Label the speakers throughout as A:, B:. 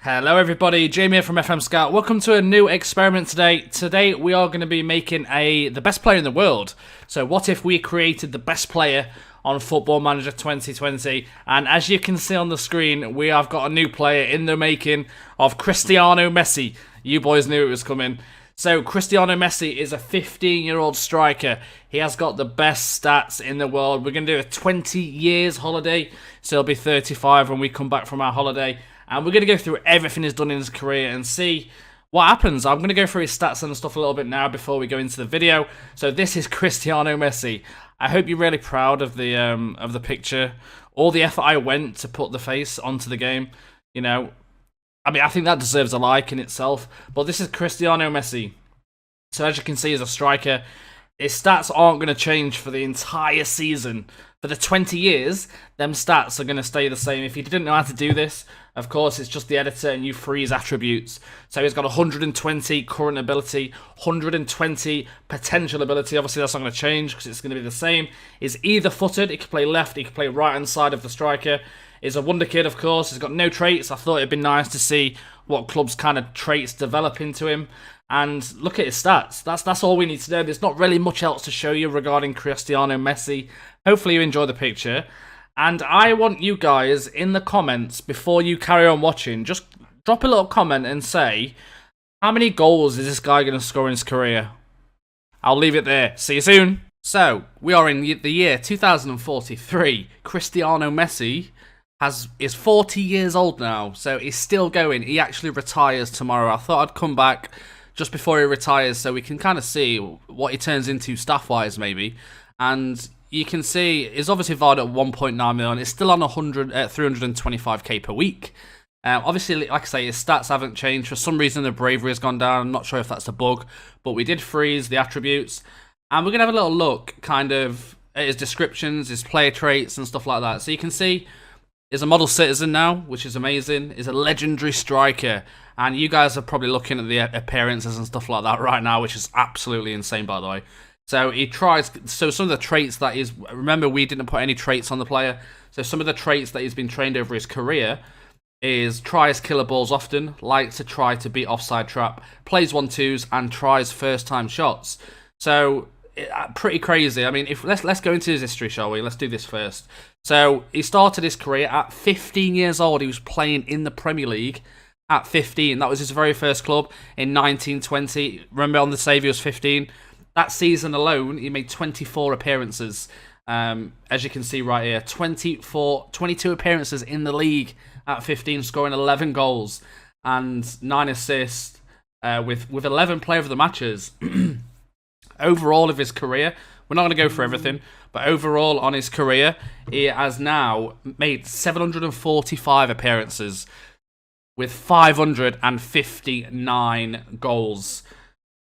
A: Hello everybody, Jamie here from FM Scout. Welcome to a new experiment today. Today we are going to be making the best player in the world. So what if we created the best player on Football Manager 2020? And as you can see on the screen, we have got a new player in the making of Cristiano Messi. You boys knew it was coming. So Cristiano Messi is a 15-year-old striker. He has got the best stats in the world. We're going to do a 20 years holiday. So he'll be 35 when we come back from our holiday. And we're going to go through everything he's done in his career and see what happens. I'm going to go through his stats and stuff a little bit now before we go into the video. So this is Cristiano Messi. I hope you're really proud of the picture. All the effort I went to put the face onto the game. You know, I mean, I think that deserves a like in itself. But this is Cristiano Messi. So as you can see, as a striker, his stats aren't going to change for the entire season. For the 20 years, them stats are going to stay the same. If you didn't know how to do this, of course, it's just the editor and you freeze attributes. So he's got 120 current ability, 120 potential ability. Obviously, that's not going to change because it's going to be the same. He's either footed, he can play left, he can play right hand side of the striker. He's a wonderkid, of course. He's got no traits. I thought it'd be nice to see what club's kind of traits develop into him. And look at his stats. That's all we need to know. There's not really much else to show you regarding Cristiano Messi. Hopefully you enjoy the picture. And I want you guys in the comments, before you carry on watching, just drop a little comment and say, how many goals is this guy going to score in his career? I'll leave it there. See you soon. So, we are in the year 2043. Cristiano Messi is 40 years old now, so he's still going. He actually retires tomorrow. I thought I'd come back just before he retires so we can kind of see what he turns into staff-wise, maybe. And you can see he's obviously valued at 1.9 million. It's still on 325k per week. Obviously, like I say, his stats haven't changed. For some reason, the bravery has gone down. I'm not sure if that's a bug, but we did freeze the attributes. And we're going to have a little look, kind of, at his descriptions, his player traits, and stuff like that. So you can see he's a model citizen now, which is amazing. He's a legendary striker. And you guys are probably looking at the appearances and stuff like that right now, which is absolutely insane, by the way. So he tries. So some of the traits that is, remember we didn't put any traits on the player. So some of the traits that he's been trained over his career is tries killer balls often, likes to try to beat offside trap, plays 1-2s, and tries first time shots. So pretty crazy. I mean, if let's go into his history, shall we? Let's do this first. So he started his career at 15 years old. He was playing in the Premier League at 15. That was his very first club in 1920. Remember, on the save, he was 15. That season alone, he made 24 appearances. As you can see right here, 22 appearances in the league at 15, scoring 11 goals and 9 assists with 11 player of the matches. Overall of his career, we're not going to go for everything, but overall on his career, he has now made 745 appearances with 559 goals,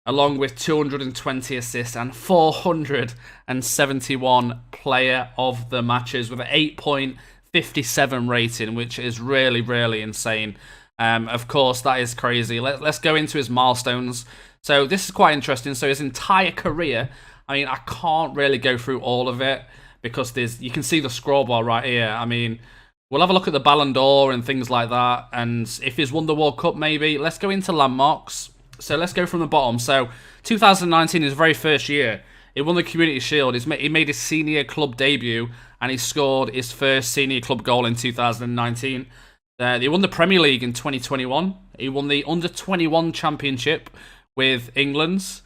A: along with 220 assists and 471 player of the matches with an 8.57 rating, which is really, really insane. Of course, that is crazy. Let's go into his milestones. So this is quite interesting. So his entire career, I mean, I can't really go through all of it because you can see the scroll bar right here. I mean, we'll have a look at the Ballon d'Or and things like that. And if he's won the World Cup, maybe. Let's go into landmarks. So let's go from the bottom. So 2019, his very first year, he won the Community Shield. He made his senior club debut and he scored his first senior club goal in 2019. He won the Premier League in 2021. He won the Under-21 Championship with England.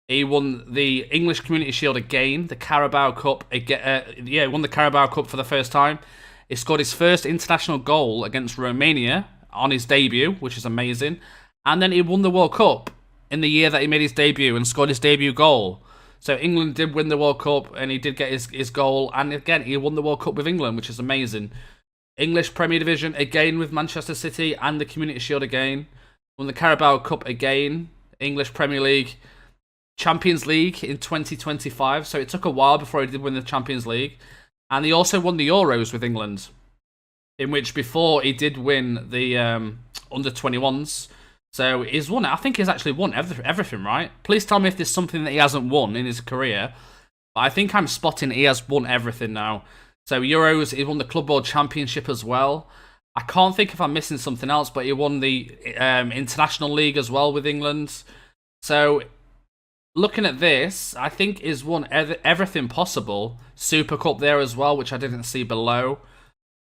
A: He won the English Community Shield again, the Carabao Cup. He won the Carabao Cup for the first time. He scored his first international goal against Romania on his debut, which is amazing. And then he won the World Cup in the year that he made his debut and scored his debut goal. So England did win the World Cup and he did get his goal. And again, he won the World Cup with England, which is amazing. English Premier Division again with Manchester City and the Community Shield again. Won the Carabao Cup again. English Premier League. Champions League in 2025. So it took a while before he did win the Champions League. And he also won the Euros with England, in which before he did win the Under-21s. So he's won it. I think he's actually won everything, right? Please tell me if there's something that he hasn't won in his career. But I think I'm spotting he has won everything now. So Euros, he won the Club World Championship as well. I can't think if I'm missing something else, but he won the International League as well with England. So, looking at this, I think he's won everything possible. Super Cup there as well, which I didn't see below.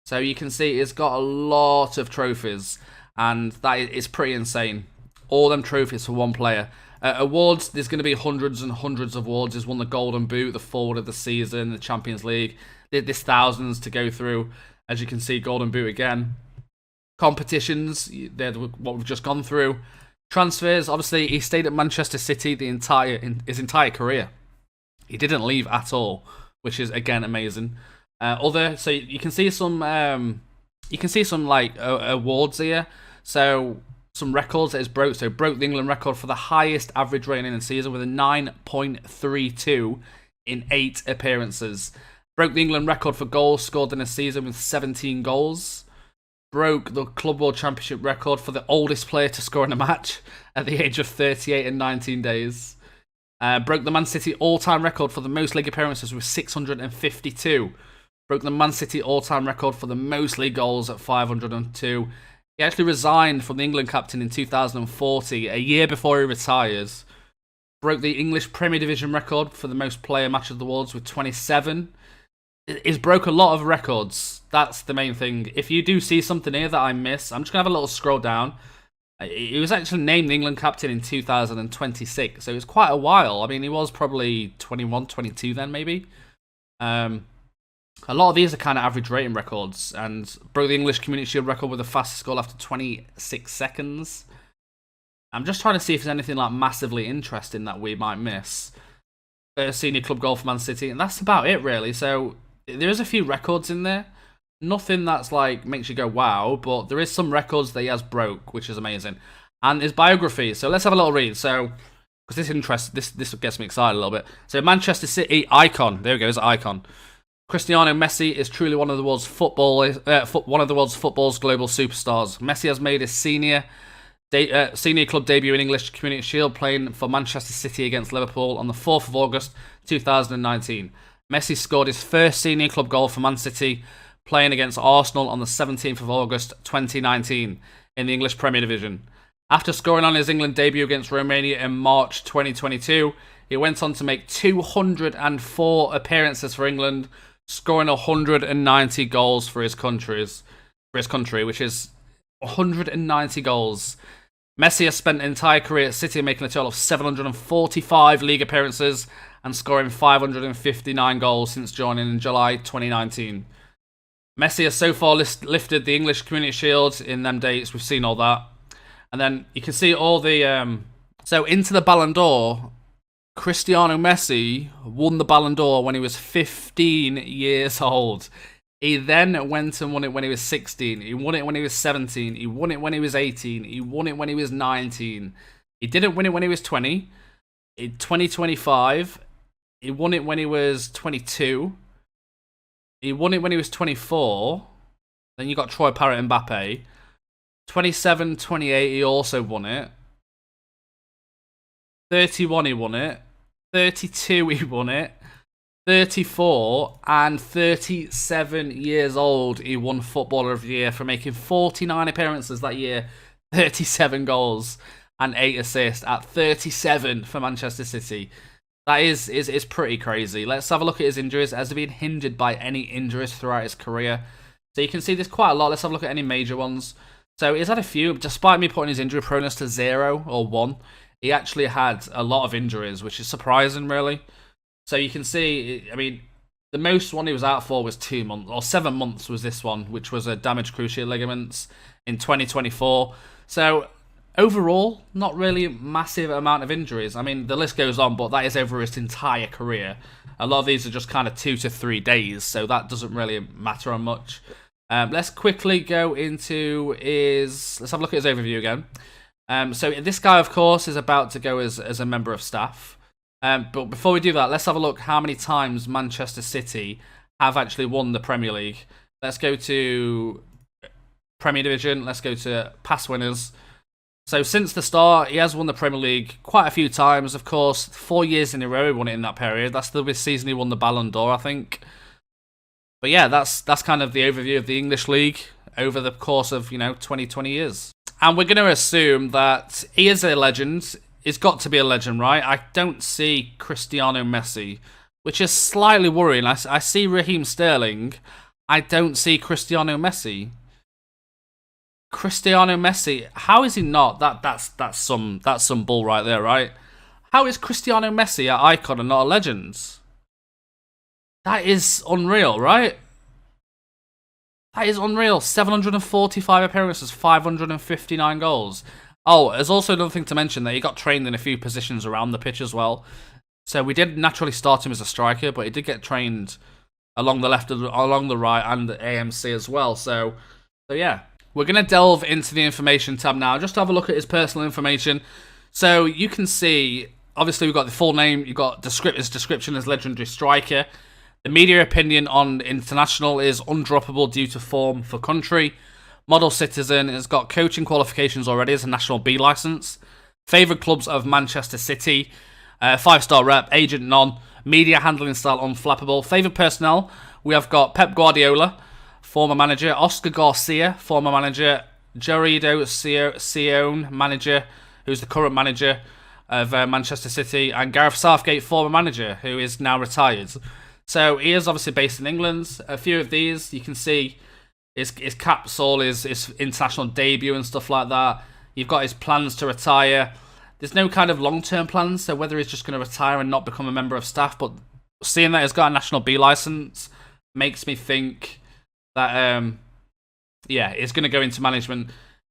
A: So you can see he's got a lot of trophies, and that is pretty insane. All them trophies for one player. Awards, there's going to be hundreds and hundreds of awards. He's won the Golden Boot, the Forward of the Season, the Champions League. There's thousands to go through. As you can see, Golden Boot again. Competitions, they're what we've just gone through. Transfers, obviously, he stayed at Manchester City his entire career. He didn't leave at all, which is again amazing. So you can see some like awards here. So some records that he's broke. So broke the England record for the highest average rating in the season with a 9.32 in 8 appearances. Broke the England record for goals scored in a season with 17 goals. Broke the Club World Championship record for the oldest player to score in a match at the age of 38 and 19 days. Broke the Man City all-time record for the most league appearances with 652. Broke the Man City all-time record for the most league goals at 502. He actually resigned from the England captain in 2040, a year before he retires. Broke the English Premier Division record for the most player match of the awards with 27. He's broke a lot of records. That's the main thing. If you do see something here that I miss, I'm just going to have a little scroll down. He was actually named the England captain in 2026, so it was quite a while. I mean, he was probably 21, 22 then, maybe. A lot of these are kind of average rating records, and broke the English Community Shield record with the fastest goal after 26 seconds. I'm just trying to see if there's anything like massively interesting that we might miss. Senior club goal for Man City, and that's about it really. So there is a few records in there. Nothing that's like makes you go wow, but there is some records that he has broke, which is amazing. And his biography. So let's have a little read. So because this gets me excited a little bit. So Manchester City icon. There we go. His icon. Cristiano Messi is truly one of the world's football's global superstars. Messi has made his senior club debut in English Community Shield, playing for Manchester City against Liverpool on the 4th of August 2019. Messi scored his first senior club goal for Man City, playing against Arsenal on the 17th of August 2019 in the English Premier Division. After scoring on his England debut against Romania in March 2022, he went on to make 204 appearances for England, scoring 190 goals for his country, which is 190 goals. Messi has spent an entire career at City, making a total of 745 league appearances and scoring 559 goals since joining in July 2019. Messi has so far lifted the English Community Shield in them dates. We've seen all that. And then you can see all the... So into the Ballon d'Or, Cristiano Messi won the Ballon d'Or when he was 15 years old. He then went and won it when he was 16. He won it when he was 17. He won it when he was 18. He won it when he was 19. He didn't win it when he was 20. In 2025, he won it when he was 22. He won it when he was 24. Then you got Troy Parrott and Mbappe. 27, 28, he also won it. 31, he won it. 32, he won it. 34 and 37 years old, he won Footballer of the Year for making 49 appearances that year, 37 goals and 8 assists at 37 for Manchester City. That is pretty crazy. Let's have a look at his injuries. Has he been hindered by any injuries throughout his career? So you can see there's quite a lot. Let's have a look at any major ones. So he's had a few. Despite me putting his injury proneness to 0 or 1, he actually had a lot of injuries, which is surprising, really. So you can see, I mean, the most one he was out for was 2 months, or 7 months was this one, which was a damaged cruciate ligaments in 2024. So overall, not really massive amount of injuries. I mean, the list goes on, but that is over his entire career. A lot of these are just kind of 2 to 3 days, so that doesn't really matter on much. Let's quickly go into let's have a look at his overview again. So this guy, of course, is about to go as a member of staff. But before we do that, let's have a look how many times Manchester City have actually won the Premier League. Let's go to Premier Division. Let's go to past winners. So since the start, he has won the Premier League quite a few times. Of course, 4 years in a row he won it in that period. That's the season he won the Ballon d'Or, I think. But yeah, that's kind of the overview of the English League. over the course of, 20 years. And we're going to assume that he is a legend. He's got to be a legend, right? I don't see Cristiano Messi, which is slightly worrying. I see Raheem Sterling. I don't see Cristiano Messi. Cristiano Messi, how is he not? That's some bull right there, right? How is Cristiano Messi an icon and not a legend? That is unreal, right? That is unreal. 745 appearances, 559 goals. Oh, there's also another thing to mention that he got trained in a few positions around the pitch as well. So we did naturally start him as a striker, but he did get trained along the left, along the right, and the AMC as well. So yeah. We're going to delve into the information tab now, just to have a look at his personal information. So you can see, obviously we've got the full name, you've got his description as legendary striker. The media opinion on international is undroppable due to form for country. Model citizen has got coaching qualifications already as a National B licence. Favourite clubs of Manchester City. 5-star rep, agent none. Media handling style unflappable. Favourite personnel, we have got Pep Guardiola, former manager. Oscar Garcia, former manager. Jorido Sione, manager, who's the current manager of Manchester City. And Gareth Southgate, former manager, who is now retired. So he is obviously based in England. A few of these, you can see his capsule, his international debut and stuff like that. You've got his plans to retire. There's no kind of long-term plans, so whether he's just going to retire and not become a member of staff, but seeing that he's got a National B licence makes me think that, he's going to go into management.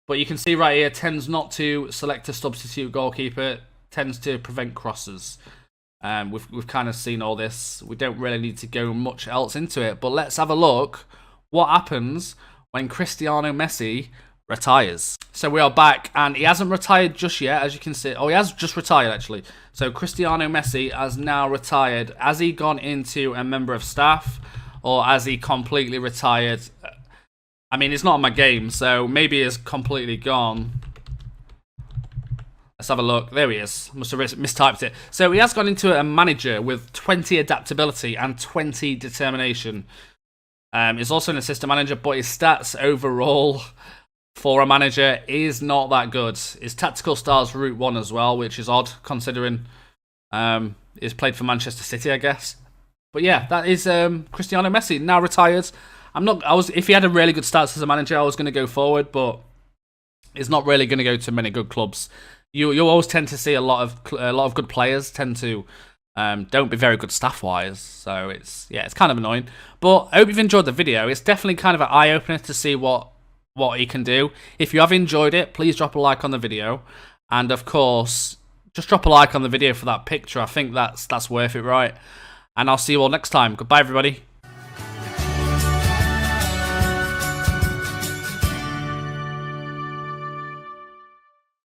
A: But you can see right here, tends not to select a substitute goalkeeper, tends to prevent crosses. We've kind of seen all this. We don't really need to go much else into it, but let's have a look what happens when Cristiano Messi retires. So we are back, and he hasn't retired just yet, as you can see. Oh, he has just retired, actually. So Cristiano Messi has now retired. Has he gone into a member of staff, or has he completely retired? I mean, it's not on my game, so maybe he's completely gone. Let's have a look. There he is. Must have mistyped it. So he has gone into a manager with 20 adaptability and 20 determination. He's also an assistant manager, but his stats overall for a manager is not that good. His tactical style is Route 1 as well, which is odd considering he's played for Manchester City, I guess. But yeah, that is Cristiano Messi, now retired. If he had a really good stats as a manager, I was going to go forward, but he's not really going to go to many good clubs. You always tend to see a lot of good players tend to don't be very good staff-wise, so it's kind of annoying. But I hope you've enjoyed the video. It's definitely kind of an eye-opener to see what he can do. If you have enjoyed it, please drop a like on the video, and of course, just drop a like on the video for that picture. I think that's worth it, right? And I'll see you all next time. Goodbye, everybody.